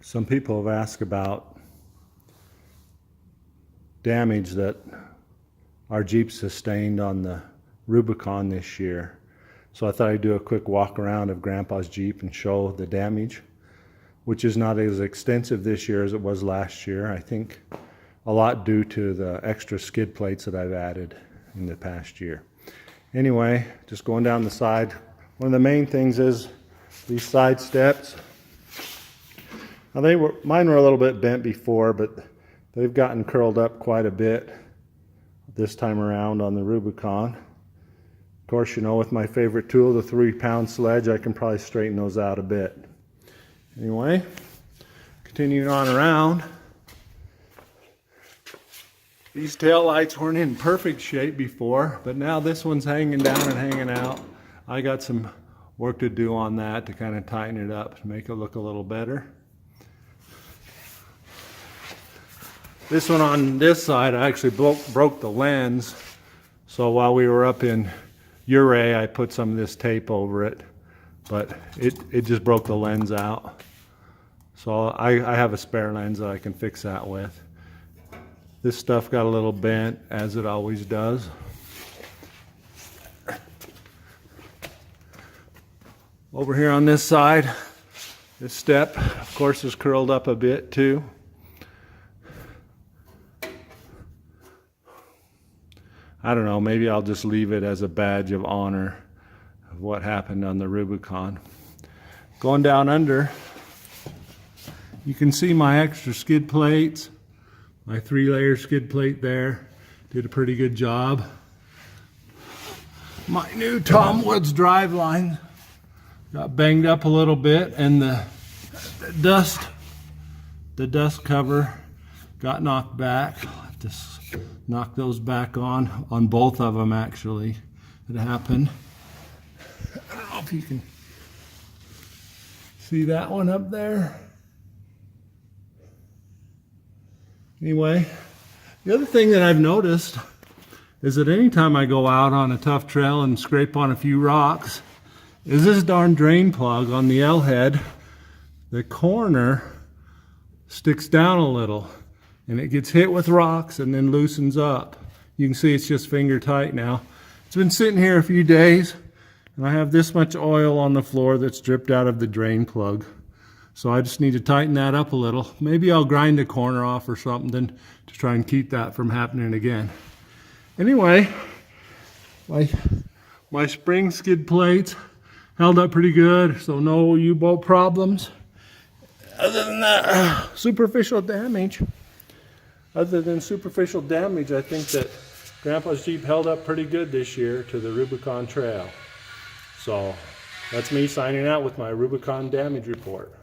Some people have asked about damage that our Jeep sustained on the Rubicon this year. So I thought I'd do a quick walk around of Grandpa's Jeep and show the damage, which is not as extensive this year as it was last year. I think a lot due to the extra skid plates that I've added in the past year. Anyway, just going down the side. One of the main things is these side steps. Now mine were a little bit bent before, but they've gotten curled up quite a bit this time around on the Rubicon. Of course, you know, with my favorite tool, the 3-pound sledge, I can probably straighten those out a bit. Anyway, continuing on around. These tail lights weren't in perfect shape before, but now this one's hanging down and hanging out. I got some work to do on that to kind of tighten it up to make it look a little better. This one on this side, I actually broke the lens. So while we were up in Ouray, I put some of this tape over it, but it just broke the lens out. So I have a spare lens that I can fix that with. This stuff got a little bent, as it always does. Over here on this side, this step, of course, is curled up a bit too. I don't know, maybe I'll just leave it as a badge of honor of what happened on the Rubicon. Going down under, you can see my extra skid plates, my 3-layer skid plate there. Did a pretty good job. My new Tom Woods driveline got banged up a little bit, and the dust cover got knocked back. I'll have to knock those back on both of them actually. It happened. I don't know if you can see that one up there. Anyway, the other thing that I've noticed is that anytime I go out on a tough trail and scrape on a few rocks, is this darn drain plug on the L head, the corner sticks down a little and it gets hit with rocks and then loosens up. You can see it's just finger tight now. It's been sitting here a few days and I have this much oil on the floor that's dripped out of the drain plug. So I just need to tighten that up a little. Maybe I'll grind a corner off or something to try and keep that from happening again. Anyway, my spring skid plates held up pretty good, so no U-bolt problems. Other than that, superficial damage. Other than superficial damage, I think that Grandpa's Jeep held up pretty good this year to the Runicon Trail. So that's me signing out with my Rubicon damage report.